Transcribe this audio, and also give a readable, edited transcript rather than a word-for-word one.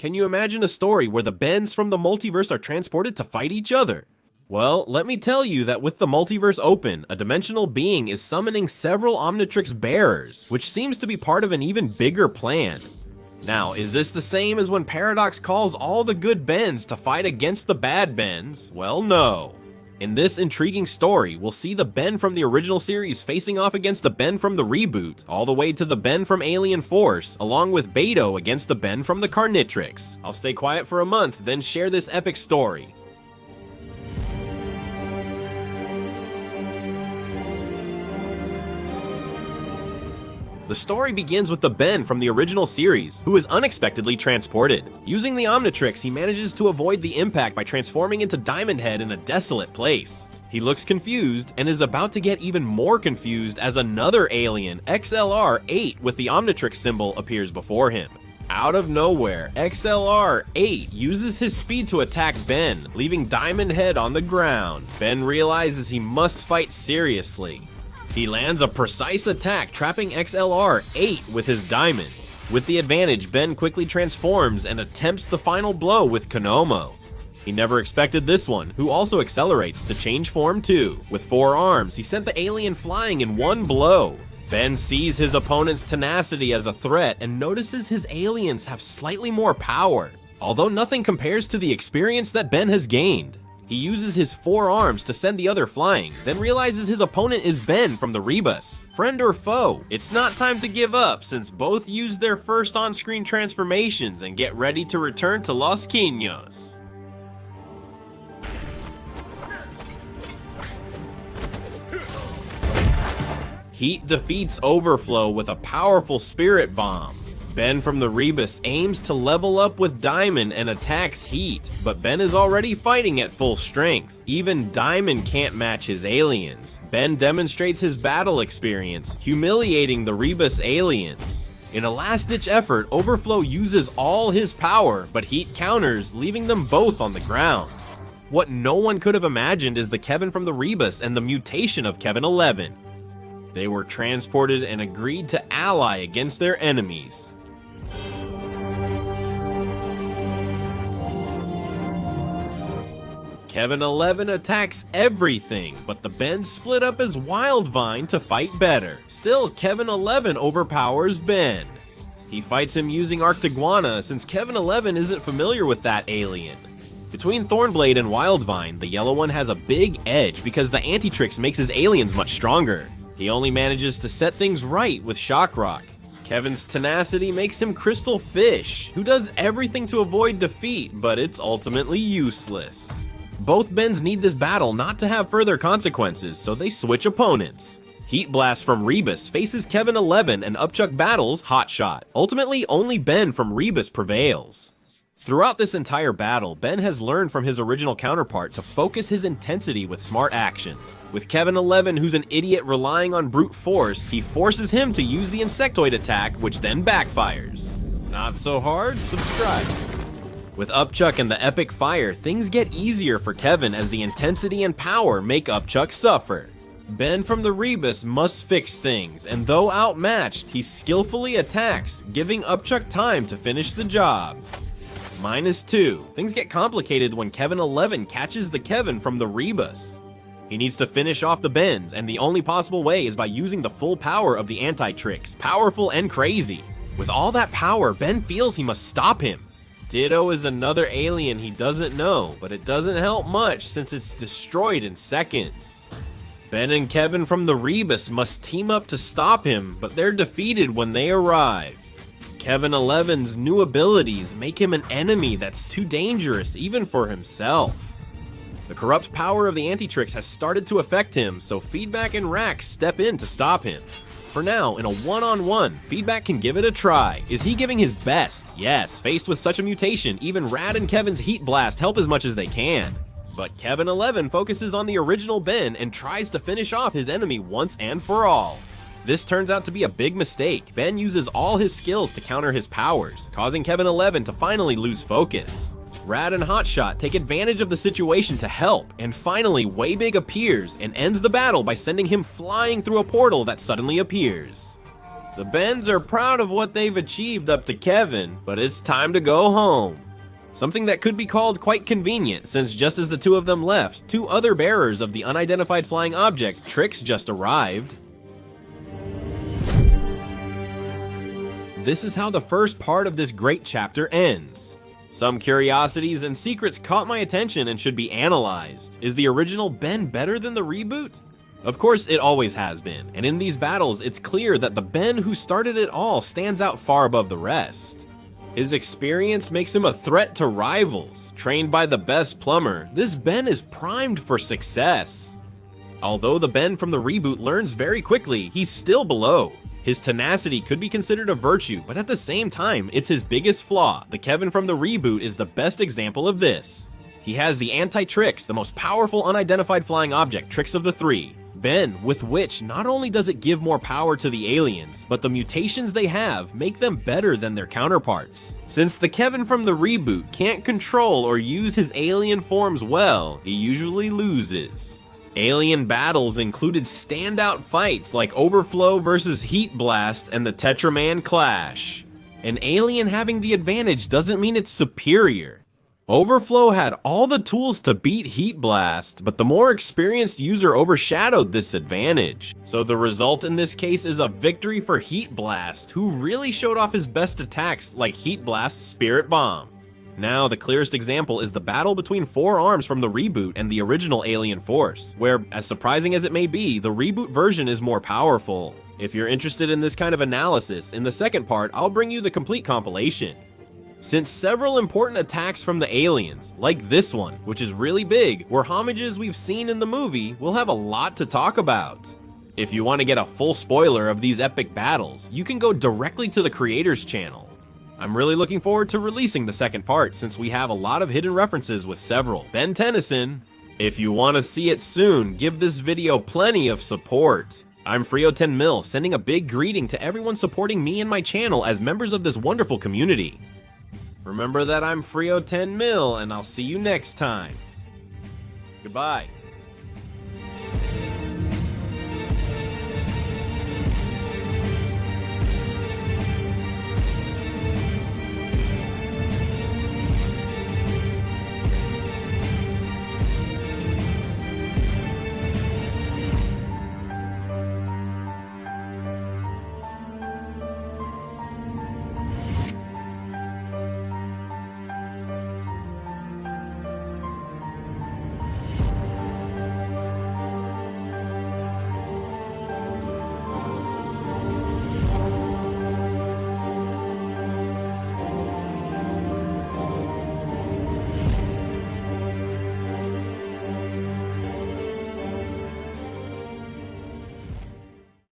Can you imagine a story where the Bens from the multiverse are transported to fight each other? Well, let me tell you that with the multiverse open, a dimensional being is summoning several Omnitrix bearers, which seems to be part of an even bigger plan. Now, is this the same as when Paradox calls all the good Bens to fight against the bad Bens? Well, no. In this intriguing story, we'll see the Ben from the original series facing off against the Ben from the reboot, all the way to the Ben from Alien Force, along with Beto against the Ben from the Carnitrix. I'll stay quiet for a month, then share this epic story. The story begins with the Ben from the original series, who is unexpectedly transported. Using the Omnitrix, he manages to avoid the impact by transforming into Diamond Head in a desolate place. He looks confused, and is about to get even more confused as another alien, XLR-8 with the Omnitrix symbol, appears before him. Out of nowhere, XLR-8 uses his speed to attack Ben, leaving Diamond Head on the ground. Ben realizes he must fight seriously. He lands a precise attack, trapping XLR-8 with his diamond. With the advantage, Ben quickly transforms and attempts the final blow with Konomo. He never expected this one, who also accelerates to change form too. With 4 arms, he sent the alien flying in one blow. Ben sees his opponent's tenacity as a threat and notices his aliens have slightly more power, although nothing compares to the experience that Ben has gained. He uses his 4 arms to send the other flying, then realizes his opponent is Ben from the Rebus. Friend or foe? It's not time to give up, since both use their first on-screen transformations and get ready to return to Los Quinos. Heat defeats Overflow with a powerful Spirit Bomb. Ben from the Rebus aims to level up with Diamond and attacks Heat, but Ben is already fighting at full strength. Even Diamond can't match his aliens. Ben demonstrates his battle experience, humiliating the Rebus aliens. In a last-ditch effort, Overflow uses all his power, but Heat counters, leaving them both on the ground. What no one could have imagined is the Kevin from the Rebus and the mutation of Kevin 11. They were transported and agreed to ally against their enemies. Kevin 11 attacks everything, but the Bens split up as Wildvine to fight better. Still, Kevin 11 overpowers Ben. He fights him using Arctiguana, since Kevin 11 isn't familiar with that alien. Between Thornblade and Wildvine, the yellow one has a big edge because the Antitrix makes his aliens much stronger. He only manages to set things right with Shock Rock. Kevin's tenacity makes him Crystal Fish, who does everything to avoid defeat, but it's ultimately useless. Both Bens need this battle not to have further consequences, so they switch opponents. Heat Blast from Rebus faces Kevin 11 and Upchuck battles Hotshot. Ultimately, only Ben from Rebus prevails. Throughout this entire battle, Ben has learned from his original counterpart to focus his intensity with smart actions. With Kevin 11, who's an idiot relying on brute force, he forces him to use the Insectoid attack, which then backfires. Not so hard? Subscribe. With Upchuck and the Epic Fire, things get easier for Kevin as the intensity and power make Upchuck suffer. Ben from the Rebus must fix things, and though outmatched, he skillfully attacks, giving Upchuck time to finish the job. -2. Things get complicated when Kevin 11 catches the Kevin from the Rebus. He needs to finish off the Bens, and the only possible way is by using the full power of the Antitrix, powerful and crazy. With all that power, Ben feels he must stop him. Ditto is another alien he doesn't know, but it doesn't help much since it's destroyed in seconds. Ben and Kevin from the Rebus must team up to stop him, but they're defeated when they arrive. Kevin 11's new abilities make him an enemy that's too dangerous even for himself. The corrupt power of the Antitrix has started to affect him, so Feedback and Rax step in to stop him. For now, in a one-on-one, Feedback can give it a try. Is he giving his best? Yes, faced with such a mutation, even Rad and Kevin's Heat Blast help as much as they can. But Kevin 11 focuses on the original Ben and tries to finish off his enemy once and for all. This turns out to be a big mistake. Ben uses all his skills to counter his powers, causing Kevin 11 to finally lose focus. Rad and Hotshot take advantage of the situation to help, and finally Waybig appears and ends the battle by sending him flying through a portal that suddenly appears. The Bens are proud of what they've achieved up to Kevin, but it's time to go home. Something that could be called quite convenient, since just as the two of them left, two other bearers of the unidentified flying object, Trix, just arrived. This is how the first part of this great chapter ends. Some curiosities and secrets caught my attention and should be analyzed. Is the original Ben better than the reboot? Of course, it always has been, and in these battles, it's clear that the Ben who started it all stands out far above the rest. His experience makes him a threat to rivals. Trained by the best plumber, this Ben is primed for success. Although the Ben from the reboot learns very quickly, he's still below. His tenacity could be considered a virtue, but at the same time, it's his biggest flaw. The Kevin from the reboot is the best example of this. He has the anti-Trix, the most powerful unidentified flying object, Trix of the three. Ben, with which not only does it give more power to the aliens, but the mutations they have make them better than their counterparts. Since the Kevin from the reboot can't control or use his alien forms well, he usually loses. Alien battles included standout fights like Overflow versus Heat Blast and the Tetraman Clash. An alien having the advantage doesn't mean it's superior. Overflow had all the tools to beat Heat Blast, but the more experienced user overshadowed this advantage. So the result in this case is a victory for Heat Blast, who really showed off his best attacks like Heat Blast's Spirit Bomb. Now, the clearest example is the battle between 4 arms from the reboot and the original Alien Force, where, as surprising as it may be, the reboot version is more powerful. If you're interested in this kind of analysis, in the second part, I'll bring you the complete compilation. Since several important attacks from the aliens, like this one, which is really big, were homages we've seen in the movie, we'll have a lot to talk about. If you want to get a full spoiler of these epic battles, you can go directly to the creator's channel. I'm really looking forward to releasing the second part since we have a lot of hidden references with several. Ben Tennyson. If you want to see it soon, give this video plenty of support. I'm Frio10mil, sending a big greeting to everyone supporting me and my channel as members of this wonderful community. Remember that I'm Frio10mil, and I'll see you next time. Goodbye.